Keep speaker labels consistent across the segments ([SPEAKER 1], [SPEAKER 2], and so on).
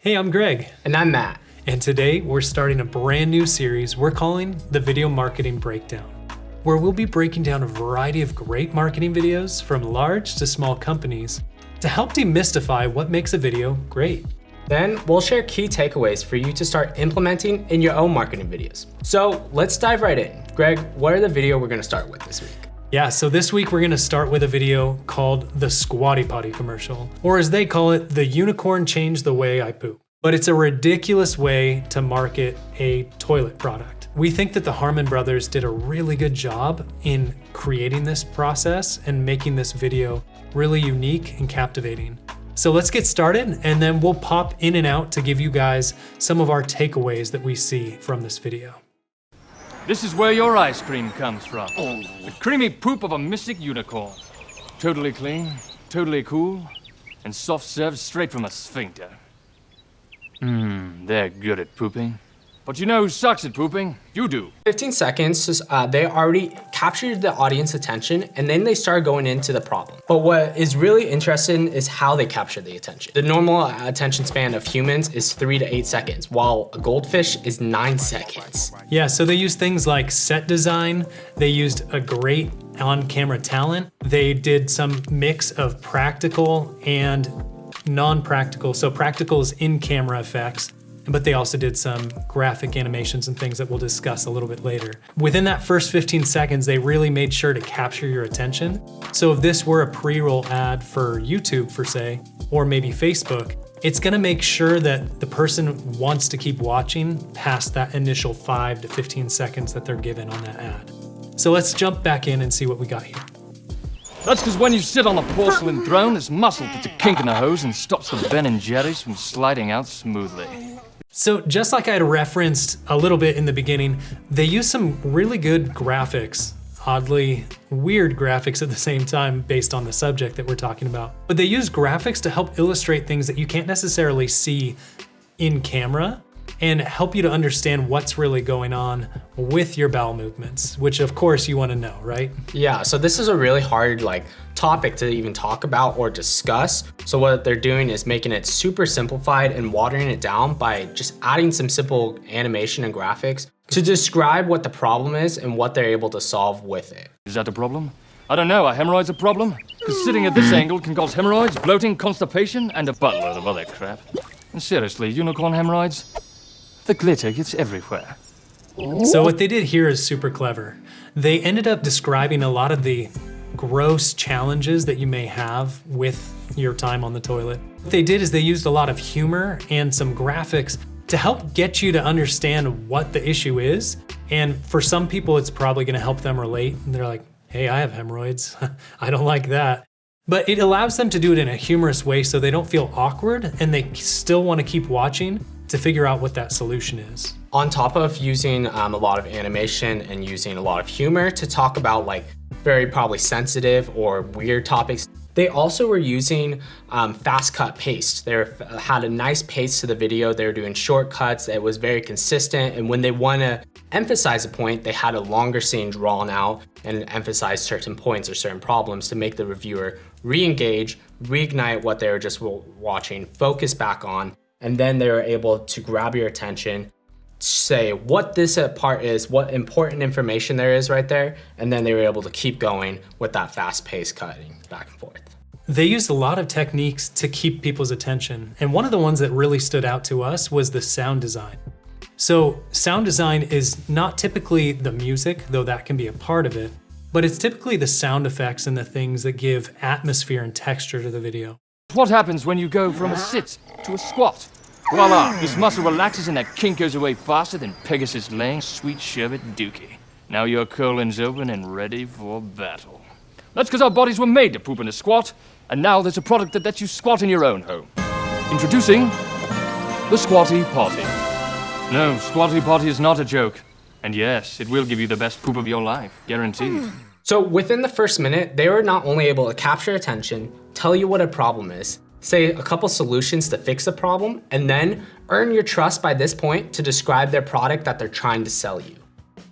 [SPEAKER 1] Hey, I'm Greg.
[SPEAKER 2] And I'm Matt.
[SPEAKER 1] And today we're starting a brand new series we're calling the Video Marketing Breakdown, where we'll be breaking down a variety of great marketing videos from large to small companies to help demystify what makes a video great.
[SPEAKER 2] Then we'll share key takeaways for you to start implementing in your own marketing videos. So let's dive right in. Greg, what are the video we're gonna start with this week?
[SPEAKER 1] Yeah, so this week we're gonna start with a video called the Squatty Potty commercial, or as they call it, the unicorn changed the way I poop. But it's a ridiculous way to market a toilet product. We think that the Harmon brothers did a really good job in creating this process and making this video really unique and captivating. So let's get started, and then we'll pop in and out to give you guys some of our takeaways that we see from this video.
[SPEAKER 3] This is where your ice cream comes from. The creamy poop of a mystic unicorn. Totally clean, totally cool, and soft served straight from a sphincter. They're good at pooping. But you know who sucks at pooping? You do.
[SPEAKER 2] 15 seconds, they already captured the audience attention and then they started going into the problem. But what is really interesting is how they capture the attention. The normal attention span of humans is 3 to 8 seconds, while a goldfish is 9 seconds.
[SPEAKER 1] Yeah, so they used things like set design. They used a great on-camera talent. They did some mix of practical and non-practical. So practical is in-camera effects, but they also did some graphic animations and things that we'll discuss a little bit later. Within that first 15 seconds, they really made sure to capture your attention. So if this were a pre-roll ad for YouTube, for say, or maybe Facebook, it's gonna make sure that the person wants to keep watching past that initial 5 to 15 seconds that they're given on that ad. So let's jump back in and see what we got here.
[SPEAKER 3] That's because when you sit on a porcelain throne, this muscle puts a kink in the hose and stops the Ben & Jerry's from sliding out smoothly.
[SPEAKER 1] So just like I had referenced a little bit in the beginning, they use some really good graphics, oddly weird graphics at the same time based on the subject that we're talking about. But they use graphics to help illustrate things that you can't necessarily see in camera and help you to understand what's really going on with your bowel movements, which of course you want to know, right?
[SPEAKER 2] Yeah, so this is a really hard topic to even talk about or discuss. So what they're doing is making it super simplified and watering it down by just adding some simple animation and graphics to describe what the problem is and what they're able to solve with it.
[SPEAKER 3] Is that a problem? I don't know, are hemorrhoids a problem? Because sitting at this angle can cause hemorrhoids, bloating, constipation, and a buttload of other crap. And seriously, unicorn hemorrhoids? The glitter gets everywhere.
[SPEAKER 1] So what they did here is super clever. They ended up describing a lot of the gross challenges that you may have with your time on the toilet. What they did is they used a lot of humor and some graphics to help get you to understand what the issue is. And for some people, it's probably gonna help them relate. And they're like, hey, I have hemorrhoids. I don't like that. But it allows them to do it in a humorous way so they don't feel awkward and they still wanna keep watching to figure out what that solution is.
[SPEAKER 2] On top of using a lot of animation and using a lot of humor to talk about very probably sensitive or weird topics, they also were using fast cut pace. They had a nice pace to the video. They were doing shortcuts. It was very consistent. And when they want to emphasize a point, they had a longer scene drawn out and emphasize certain points or certain problems to make the reviewer re-engage, reignite what they were just watching, focus back on, and then they were able to grab your attention, say what this part is, what important information there is right there, and then they were able to keep going with that fast pace cutting back and forth.
[SPEAKER 1] They used a lot of techniques to keep people's attention, and one of the ones that really stood out to us was the sound design. So sound design is not typically the music, though that can be a part of it, but it's typically the sound effects and the things that give atmosphere and texture to the video.
[SPEAKER 3] What happens when you go from a sit to a squat? Voila, this muscle relaxes and that kink goes away faster than Pegasus laying sweet sherbet dookie. Now your colon's open and ready for battle. That's because our bodies were made to poop in a squat, and now there's a product that lets you squat in your own home. Introducing the Squatty Potty. No, Squatty Potty is not a joke. And yes, it will give you the best poop of your life, guaranteed.
[SPEAKER 2] So within the first minute, they were not only able to capture attention, tell you what a problem is, say a couple solutions to fix the problem, and then earn your trust by this point to describe their product that they're trying to sell you.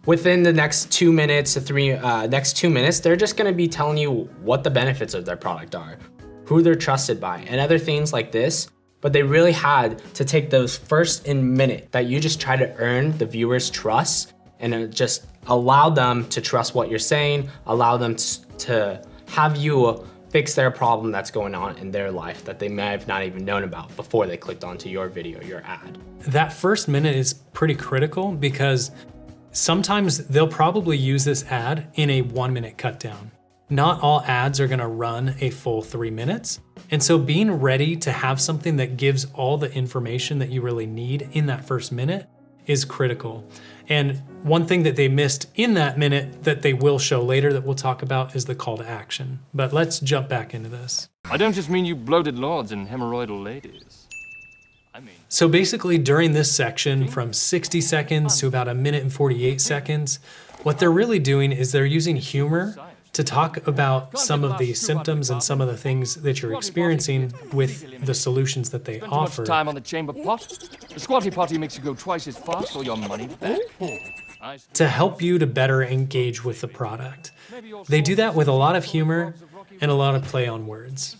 [SPEAKER 2] Within the next 2 minutes to next 2 minutes, they're just gonna be telling you what the benefits of their product are, who they're trusted by, and other things like this But they really had to take those first minute that you just try to earn the viewer's trust and just allow them to trust what you're saying, allow them to have you fix their problem that's going on in their life that they may have not even known about before they clicked onto your video, your ad.
[SPEAKER 1] That first minute is pretty critical because sometimes they'll probably use this ad in a 1-minute cut down. Not all ads are gonna run a full 3 minutes. And so being ready to have something that gives all the information that you really need in that first minute is critical. And one thing that they missed in that minute that they will show later that we'll talk about is the call to action. But let's jump back into this.
[SPEAKER 3] I don't just mean you bloated lords and hemorrhoidal ladies.
[SPEAKER 1] So basically during this section from 60 seconds to about 1 minute and 48 seconds, what they're really doing is they're using humor to talk about some of the symptoms and some of the things that you're experiencing with the solutions that they
[SPEAKER 3] Spend too much
[SPEAKER 1] offer.
[SPEAKER 3] time on the chamber pot? The Squatty Potty makes you go twice as fast or your money back.
[SPEAKER 1] To help you to better engage with the product. They do that with a lot of humor and a lot of play on words.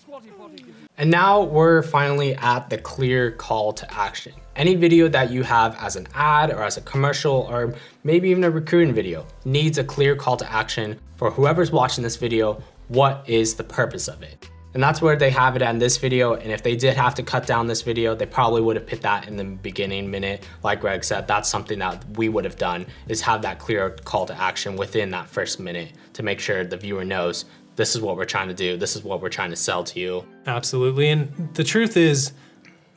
[SPEAKER 2] And now we're finally at the clear call to action. Any video that you have as an ad or as a commercial or maybe even a recruiting video needs a clear call to action for whoever's watching this video. What is the purpose of it? And that's where they have it in this video. And if they did have to cut down this video, they probably would have put that in the beginning minute. Like Greg said, that's something that we would have done, is have that clear call to action within that first minute to make sure the viewer knows this is what we're trying to do. This is what we're trying to sell to you.
[SPEAKER 1] Absolutely. And the truth is,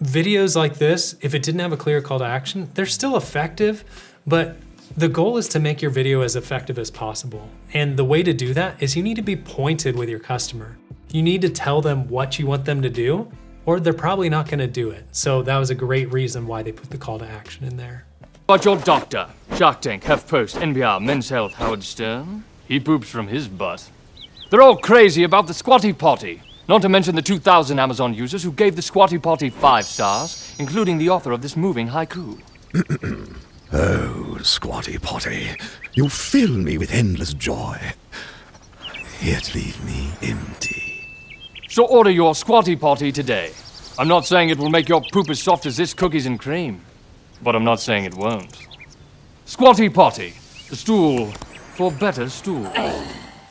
[SPEAKER 1] videos like this, if it didn't have a clear call to action, they're still effective, but the goal is to make your video as effective as possible. And the way to do that is you need to be pointed with your customer. You need to tell them what you want them to do, or they're probably not gonna do it. So that was a great reason why they put the call to action in there.
[SPEAKER 3] About your doctor, Shark Tank, HuffPost, NPR, Men's Health, Howard Stern. He poops from his butt. They're all crazy about the Squatty Potty. Not to mention the 2,000 Amazon users who gave the Squatty Potty 5 stars, including the author of this moving haiku.
[SPEAKER 4] Oh, Squatty Potty, you fill me with endless joy, yet leave me empty.
[SPEAKER 3] So order your Squatty Potty today. I'm not saying it will make your poop as soft as this cookies and cream, but I'm not saying it won't. Squatty Potty, the stool for better stool.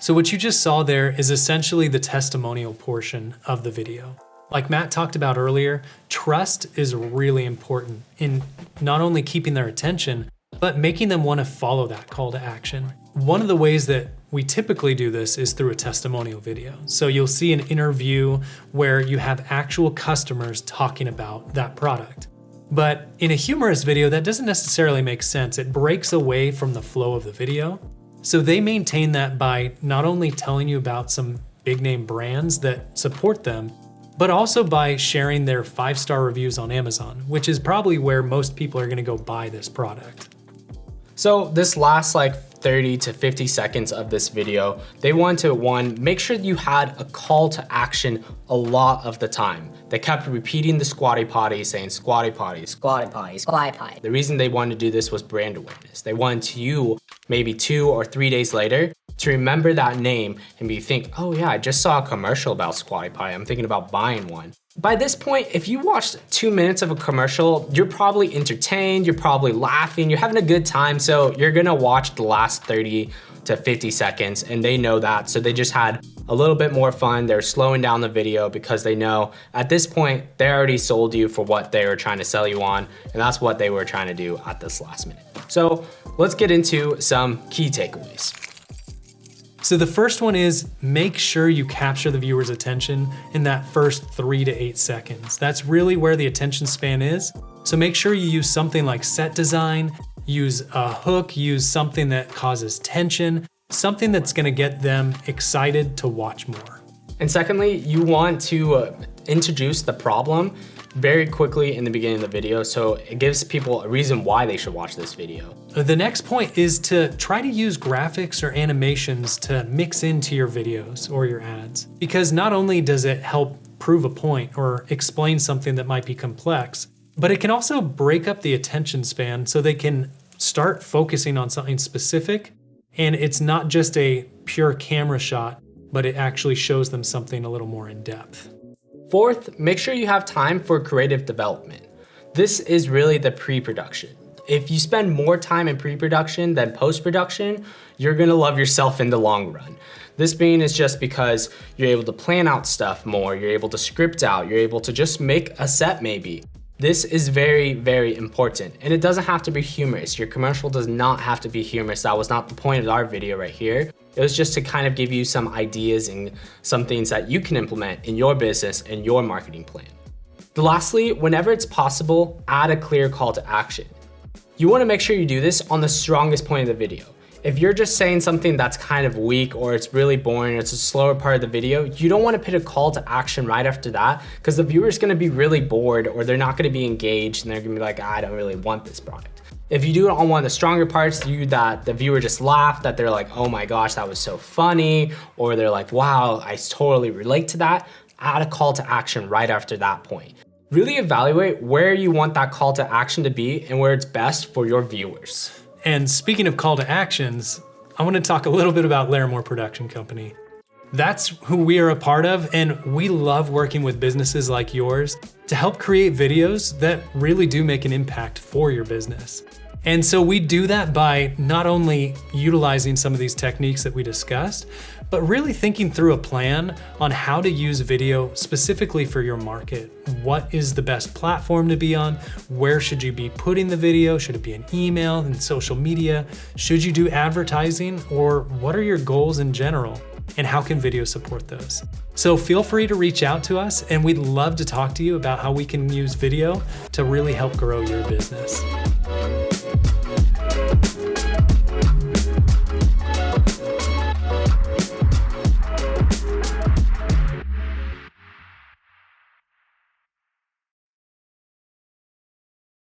[SPEAKER 1] So what you just saw there is essentially the testimonial portion of the video. Like Matt talked about earlier, trust is really important in not only keeping their attention, but making them want to follow that call to action. One of the ways that we typically do this is through a testimonial video. So you'll see an interview where you have actual customers talking about that product. But in a humorous video, that doesn't necessarily make sense. It breaks away from the flow of the video. So they maintain that by not only telling you about some big name brands that support them, but also by sharing their 5-star reviews on Amazon, which is probably where most people are gonna go buy this product.
[SPEAKER 2] So this last 30 to 50 seconds of this video, they want to, make sure you had a call to action a lot of the time. They kept repeating the Squatty Potty, saying Squatty Potty, Squatty Potty, Squatty Potty. The reason they wanted to do this was brand awareness. They wanted you, maybe 2 or 3 days later, to remember that name and think, oh yeah, I just saw a commercial about Squatty Potty. I'm thinking about buying one. By this point, if you watched 2 minutes of a commercial, you're probably entertained, you're probably laughing, you're having a good time, so you're gonna watch the last 30 to 50 seconds, and they know that, so they just had a little bit more fun. They're slowing down the video because they know at this point, they already sold you for what they were trying to sell you on, and that's what they were trying to do at this last minute. So let's get into some key takeaways.
[SPEAKER 1] So the first one is make sure you capture the viewer's attention in that first 3 to 8 seconds. That's really where the attention span is. So make sure you use something like set design, use a hook, use something that causes tension, something that's gonna get them excited to watch more.
[SPEAKER 2] And secondly, you want to introduce the problem very quickly in the beginning of the video, so it gives people a reason why they should watch this video.
[SPEAKER 1] The next point is to try to use graphics or animations to mix into your videos or your ads, because not only does it help prove a point or explain something that might be complex, but it can also break up the attention span so they can start focusing on something specific, and it's not just a pure camera shot, but it actually shows them something a little more in depth.
[SPEAKER 2] Fourth, make sure you have time for creative development. This is really the pre-production. If you spend more time in pre-production than post-production, you're gonna love yourself in the long run. This being is just because you're able to plan out stuff more, you're able to script out, you're able to just make a set maybe. This is very, very important. And it doesn't have to be humorous. Your commercial does not have to be humorous. That was not the point of our video right here. It was just to kind of give you some ideas and some things that you can implement in your business and your marketing plan. Lastly, whenever it's possible, add a clear call to action. You wanna make sure you do this on the strongest point of the video. If you're just saying something that's kind of weak or it's really boring, or it's a slower part of the video, you don't wanna put a call to action right after that because the viewer's gonna be really bored or they're not gonna be engaged and they're gonna be like, I don't really want this product. If you do it on one of the stronger parts, that the viewer just laughed, that they're like, oh my gosh, that was so funny, or they're like, wow, I totally relate to that, add a call to action right after that point. Really evaluate where you want that call to action to be and where it's best for your viewers.
[SPEAKER 1] And speaking of call to actions, I want to talk a little bit about Larimore Production Company. That's who we are a part of, and we love working with businesses like yours to help create videos that really do make an impact for your business. And so we do that by not only utilizing some of these techniques that we discussed, but really thinking through a plan on how to use video specifically for your market. What is the best platform to be on? Where should you be putting the video? Should it be an email and social media? Should you do advertising? Or what are your goals in general? And how can video support those? So feel free to reach out to us, and we'd love to talk to you about how we can use video to really help grow your business.